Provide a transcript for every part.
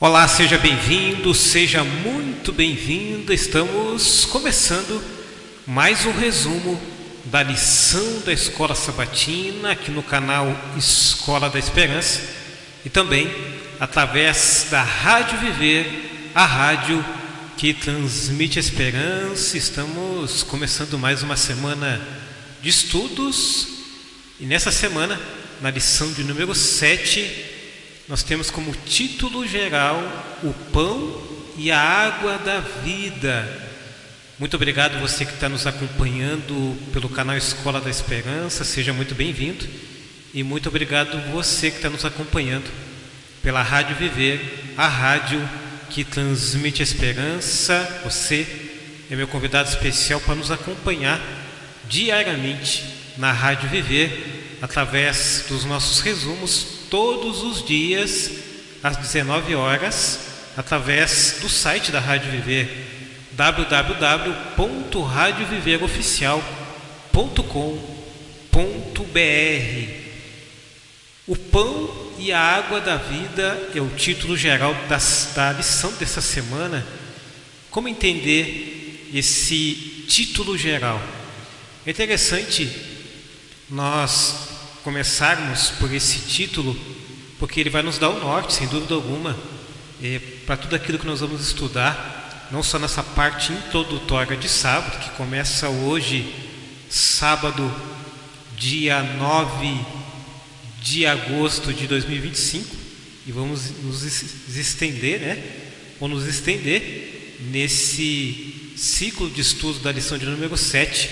Olá, seja bem-vindo, seja muito bem-vinda. Estamos começando mais um resumo da lição da Escola Sabatina aqui no canal Escola da Esperança e também através da Rádio Viver, a rádio que transmite a esperança. Estamos começando mais uma semana de estudos e nessa semana, na lição de número 7, nós temos como título geral o pão e a água da vida. Muito obrigado você que está nos acompanhando pelo canal Escola da Esperança, seja muito bem-vindo. E muito obrigado você que está nos acompanhando pela Rádio Viver, a rádio que transmite a esperança. Você é meu convidado especial para nos acompanhar diariamente na Rádio Viver, através dos nossos resumos, todos os dias, às 19 horas, através do site da Rádio Viver, www.radioviveroficial.com.br. O pão e a água da vida é o título geral da lição dessa semana. Como entender esse título geral? É interessante nós começarmos por esse título, porque ele vai nos dar o norte, sem dúvida alguma, para tudo aquilo que nós vamos estudar, não só nessa parte introdutória de sábado, que começa hoje, sábado, dia 9 de agosto de 2025, e vamos nos estender, Vamos nos estender nesse ciclo de estudo da lição de número 7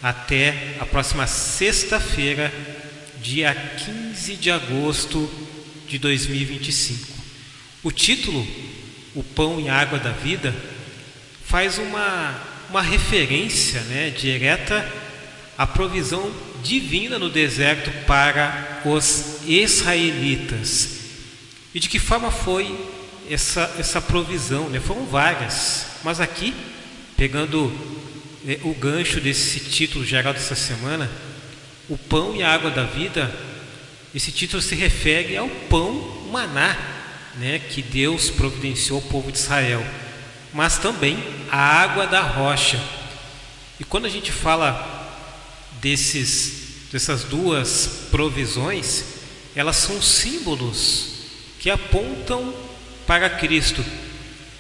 até a próxima sexta-feira, dia 15 de agosto de 2025. O título, O Pão e a Água da Vida, faz uma referência direta à provisão divina no deserto para os israelitas. E de que forma foi essa provisão? Foram várias, mas aqui, pegando o gancho desse título geral dessa semana, o pão e a água da vida, esse título se refere ao pão maná, que Deus providenciou ao povo de Israel, mas também a água da rocha. E quando a gente fala dessas duas provisões, elas são símbolos que apontam para Cristo.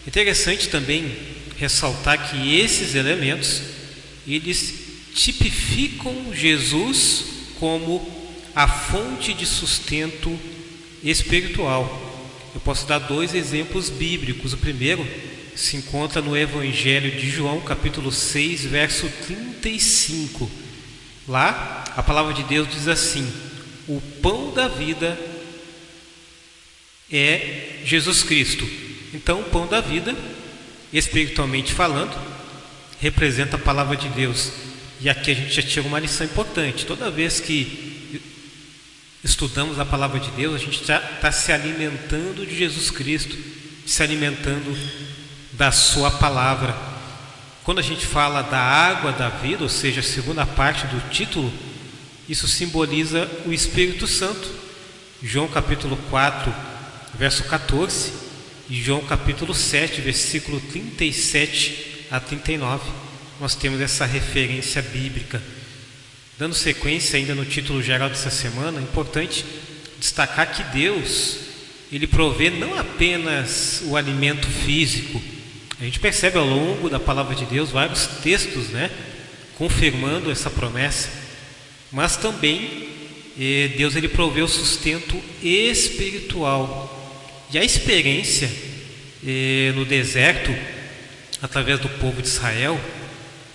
Interessante também ressaltar que esses elementos, eles tipificam Jesus como a fonte de sustento espiritual. Eu posso dar dois exemplos bíblicos. O primeiro se encontra no Evangelho de João, capítulo 6, verso 35. Lá, a palavra de Deus diz assim: o pão da vida é Jesus Cristo. Então, o pão da vida, espiritualmente falando, representa a palavra de Deus. E aqui a gente já tira uma lição importante. Toda vez que estudamos a palavra de Deus, a gente está se alimentando de Jesus Cristo, se alimentando da sua palavra. Quando a gente fala da água da vida, ou seja, a segunda parte do título, isso simboliza o Espírito Santo. João capítulo 4, verso 14, e João capítulo 7, versículo 37 a 39. Nós temos essa referência bíblica. Dando sequência ainda no título geral dessa semana, é importante destacar que Deus, Ele provê não apenas o alimento físico. A gente percebe ao longo da palavra de Deus vários textos, confirmando essa promessa. Mas também Deus, Ele provê o sustento espiritual. E a experiência no deserto, através do povo de Israel,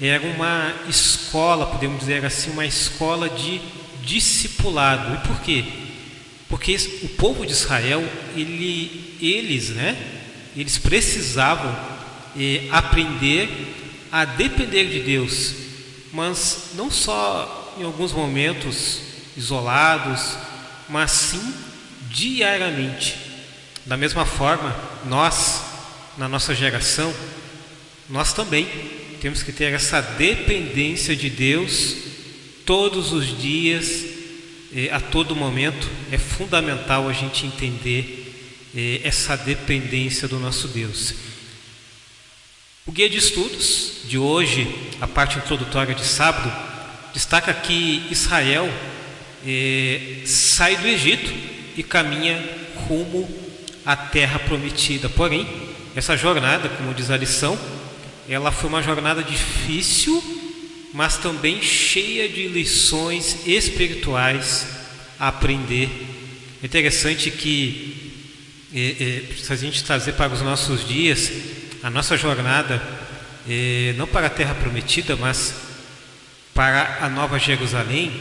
era uma escola, podemos dizer assim, uma escola de discipulado. E por quê? Porque o povo de Israel, eles precisavam aprender a depender de Deus, mas não só em alguns momentos isolados, mas sim diariamente. Da mesma forma, nós, na nossa geração, nós também temos que ter essa dependência de Deus todos os dias, a todo momento. É fundamental a gente entender essa dependência do nosso Deus. O guia de estudos de hoje, a parte introdutória de sábado, destaca que Israel sai do Egito e caminha rumo à terra prometida. Porém, essa jornada, como diz a lição, ela foi uma jornada difícil, mas também cheia de lições espirituais a aprender. É interessante que, se a gente trazer para os nossos dias, a nossa jornada, não para a terra prometida, mas para a Nova Jerusalém,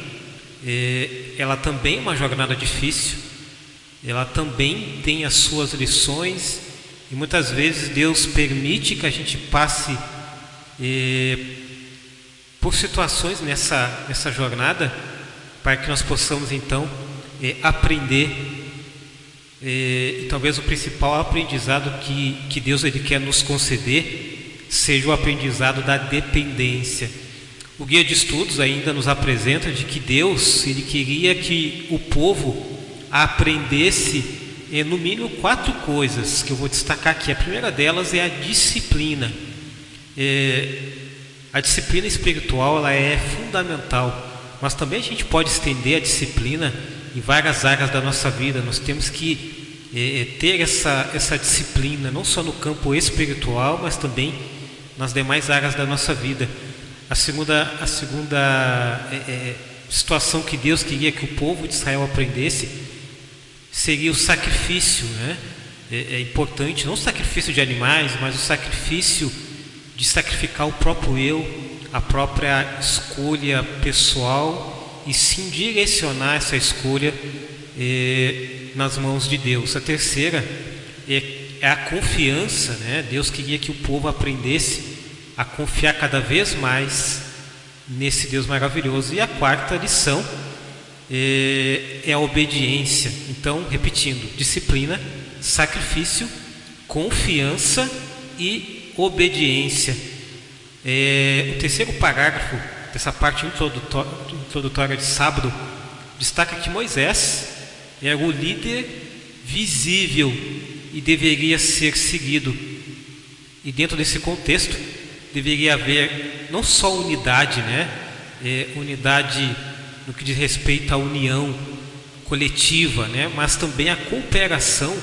ela também é uma jornada difícil, ela também tem as suas lições, e muitas vezes Deus permite que a gente passe por situações nessa jornada, para que nós possamos então aprender, e talvez o principal aprendizado que Deus ele quer nos conceder seja o aprendizado da dependência. O guia de estudos ainda nos apresenta de que Deus ele queria que o povo aprendesse no mínimo 4 coisas que eu vou destacar aqui. A primeira delas é a disciplina. A disciplina espiritual ela é fundamental, mas também a gente pode estender a disciplina em várias áreas da nossa vida. Nós temos que ter essa disciplina, não só no campo espiritual, mas também nas demais áreas da nossa vida. A segunda situação que Deus queria que o povo de Israel aprendesse seria o sacrifício, né? É importante, não o sacrifício de animais, mas o sacrifício de sacrificar o próprio eu, a própria escolha pessoal, e sim direcionar essa escolha nas mãos de Deus. A terceira é a confiança, né? Deus queria que o povo aprendesse a confiar cada vez mais nesse Deus maravilhoso. E a quarta lição é a obediência. Então, repetindo: disciplina, sacrifício, confiança e obediência. O terceiro parágrafo dessa parte introdutória de sábado destaca que Moisés era o líder visível e deveria ser seguido. E dentro desse contexto deveria haver não só unidade, né? Unidade no que diz respeito à união coletiva, né? Mas também a cooperação.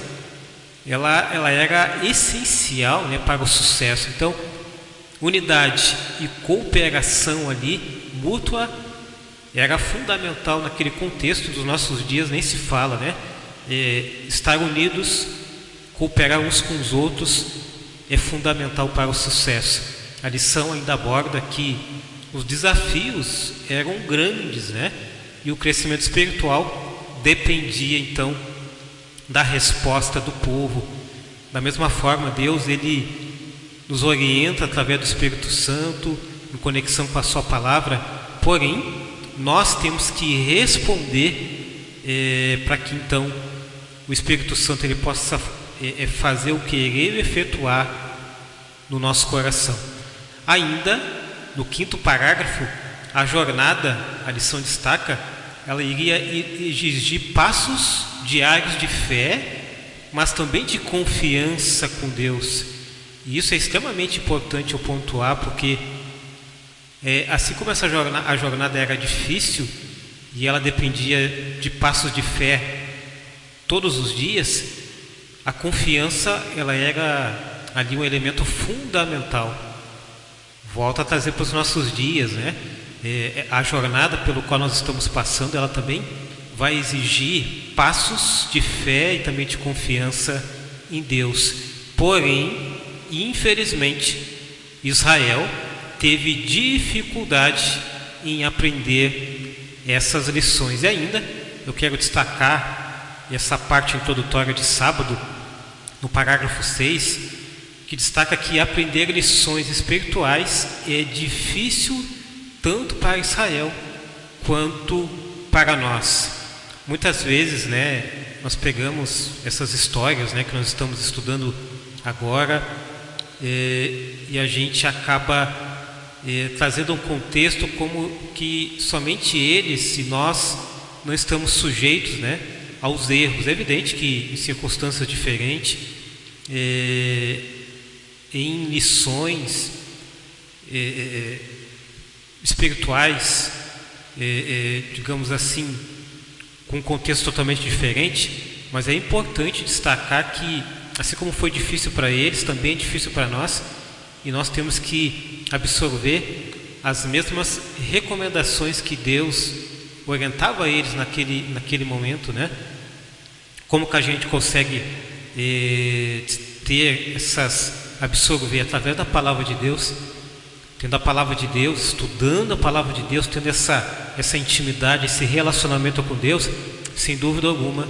Ela era essencial, né, para o sucesso. Então, unidade e cooperação ali, mútua, era fundamental naquele contexto. Dos nossos dias nem se fala, né? Estar unidos, cooperar uns com os outros é fundamental para o sucesso. A lição ainda aborda que os desafios eram grandes, né? E o crescimento espiritual dependia então da resposta do povo. Da mesma forma, Deus ele nos orienta através do Espírito Santo, em conexão com a sua palavra. Porém, nós temos que responder para que então o Espírito Santo ele possa fazer o querer efetuar no nosso coração. Ainda no quinto parágrafo, a jornada, a lição destaca, ela iria exigir passos diários de fé, mas também de confiança com Deus. E isso é extremamente importante eu pontuar, porque assim como a jornada era difícil e ela dependia de passos de fé todos os dias, a confiança ela era ali um elemento fundamental. Volto a trazer para os nossos dias, né? A jornada pelo qual nós estamos passando, ela também vai exigir passos de fé e também de confiança em Deus. Porém, infelizmente, Israel teve dificuldade em aprender essas lições. E ainda, eu quero destacar essa parte introdutória de sábado, no parágrafo 6, que destaca que aprender lições espirituais é difícil tanto para Israel quanto para nós. Muitas vezes, né, nós pegamos essas histórias, né, que nós estamos estudando agora, e a gente acaba trazendo um contexto como que somente eles, se nós não estamos sujeitos, né, aos erros. É evidente que em circunstâncias diferentes, em lições espirituais, digamos assim, com um contexto totalmente diferente, mas é importante destacar que, assim como foi difícil para eles, também é difícil para nós, e nós temos que absorver as mesmas recomendações que Deus orientava a eles naquele momento, né? Como que a gente consegue absorver através da palavra de Deus, tendo a palavra de Deus, estudando a palavra de Deus, tendo essa intimidade, esse relacionamento com Deus. Sem dúvida alguma,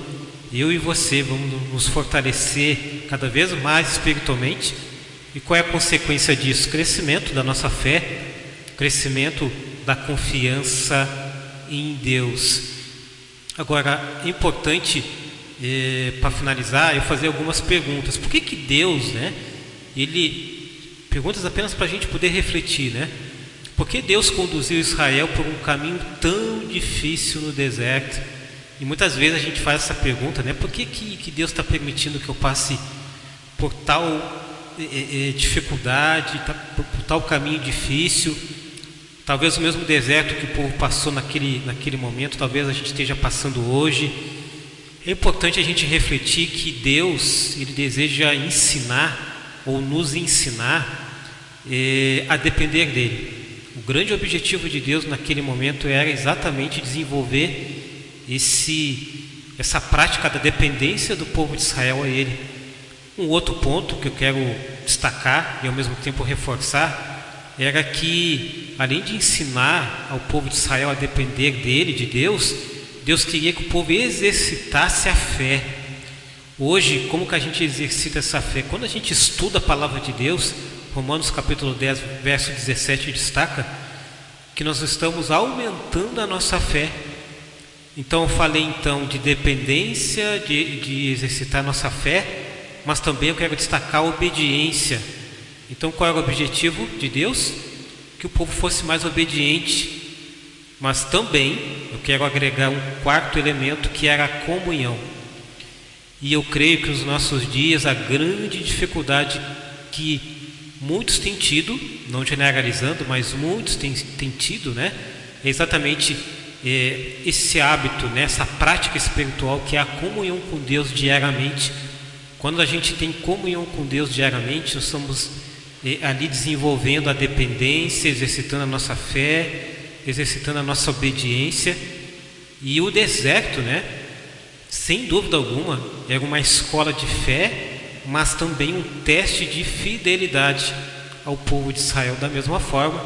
eu e você vamos nos fortalecer cada vez mais espiritualmente. E qual é a consequência disso? Crescimento da nossa fé, crescimento da confiança em Deus. Agora, é importante, para finalizar, eu fazer algumas perguntas. Por que Deus, né? Perguntas apenas para a gente poder refletir, né? Por que Deus conduziu Israel por um caminho tão difícil no deserto? E muitas vezes a gente faz essa pergunta, né? Por que Deus está permitindo que eu passe por tal dificuldade, por tal caminho difícil? Talvez o mesmo deserto que o povo passou naquele momento, talvez a gente esteja passando hoje. É importante a gente refletir que Deus, Ele deseja ensinar ou nos ensinar a depender dEle. O grande objetivo de Deus naquele momento era exatamente desenvolver essa prática da dependência do povo de Israel a Ele. Um outro ponto que eu quero destacar e ao mesmo tempo reforçar era que, além de ensinar ao povo de Israel a depender dele, de Deus, Deus queria que o povo exercitasse a fé. Hoje, como que a gente exercita essa fé? Quando a gente estuda a palavra de Deus, Romanos capítulo 10, verso 17 destaca que nós estamos aumentando a nossa fé. Então eu falei de dependência, de exercitar a nossa fé, mas também eu quero destacar a obediência. Então qual era o objetivo de Deus? Que o povo fosse mais obediente. Mas também eu quero agregar um quarto elemento, que era a comunhão. E eu creio que nos nossos dias a grande dificuldade que muitos têm tido, não generalizando, mas muitos têm tido, né? É exatamente esse hábito, né? Essa prática espiritual, que é a comunhão com Deus diariamente. Quando a gente tem comunhão com Deus diariamente, nós estamos ali desenvolvendo a dependência, exercitando a nossa fé, exercitando a nossa obediência. E o deserto, né? Sem dúvida alguma, era uma escola de fé, mas também um teste de fidelidade ao povo de Israel. Da mesma forma,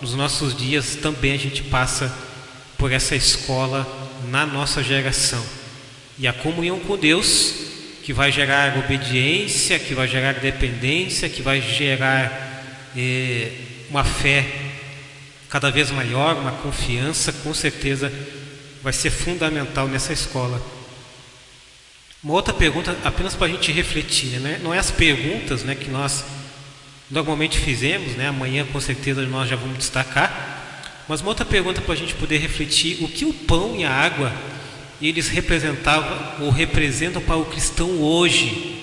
nos nossos dias também a gente passa por essa escola na nossa geração. E a comunhão com Deus, que vai gerar obediência, que vai gerar dependência, que vai gerar uma fé cada vez maior, uma confiança, com certeza vai ser fundamental nessa escola. Uma outra pergunta, apenas para a gente refletir, né? Não é as perguntas, né, que nós normalmente fizemos, né? Amanhã com certeza nós já vamos destacar, mas uma outra pergunta para a gente poder refletir: o que o pão e a água eles representavam ou representam para o cristão hoje?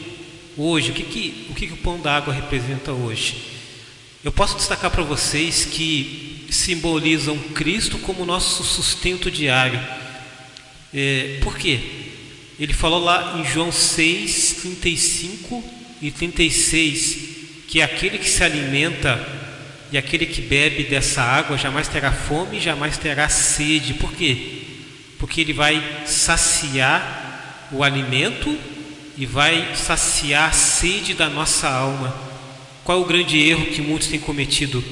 Hoje, o que o pão da água representa hoje? Eu posso destacar para vocês que simbolizam Cristo como nosso sustento diário. Por quê? Ele falou lá em João 6, 35 e 36, que aquele que se alimenta e aquele que bebe dessa água jamais terá fome, jamais terá sede. Por quê? Porque ele vai saciar o alimento e vai saciar a sede da nossa alma. Qual é o grande erro que muitos têm cometido?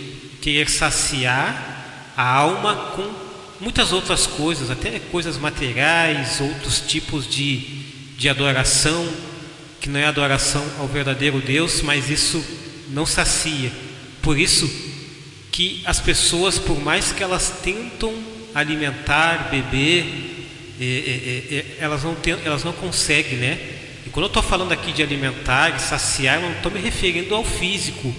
Querer saciar a alma com muitas outras coisas, até coisas materiais, outros tipos de adoração, que não é adoração ao verdadeiro Deus, mas isso não sacia. Por isso que as pessoas, por mais que elas tentam alimentar, beber, elas não conseguem, né? E quando eu estou falando aqui de alimentar e saciar, eu não estou me referindo ao físico,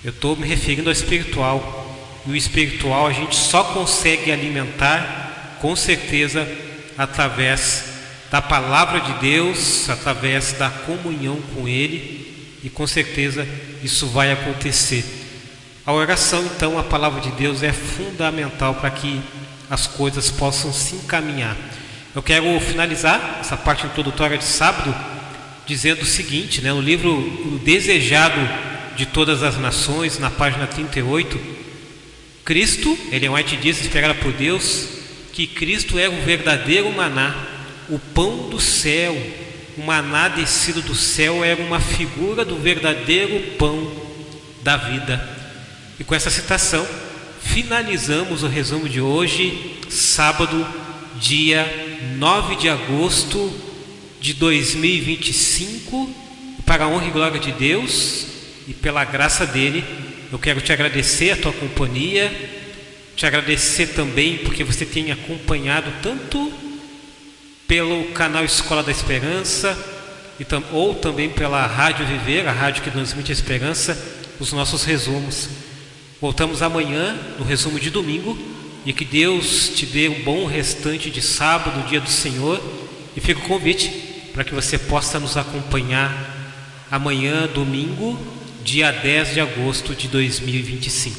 eu estou me referindo ao espiritual. E o espiritual a gente só consegue alimentar, com certeza, através da palavra de Deus, através da comunhão com Ele, e com certeza isso vai acontecer. A oração, então, a palavra de Deus é fundamental para que as coisas possam se encaminhar. Eu quero finalizar essa parte introdutória de sábado dizendo o seguinte, no livro O Desejado de Todas as Nações, na página 38, Cristo, Ellen White diz, inspirada por Deus, que Cristo era o verdadeiro maná, o pão do céu. O maná descido do céu era uma figura do verdadeiro pão da vida. E com essa citação, finalizamos o resumo de hoje, sábado, dia 9 de agosto de 2025. Para a honra e glória de Deus e pela graça dele, eu quero te agradecer a tua companhia, te agradecer também porque você tem acompanhado tanto pelo canal Escola da Esperança ou também pela Rádio Viver, a rádio que transmite a esperança, os nossos resumos. Voltamos amanhã no resumo de domingo, e que Deus te dê um bom restante de sábado, dia do Senhor, e fica o convite para que você possa nos acompanhar amanhã, domingo, dia 10 de agosto de 2025.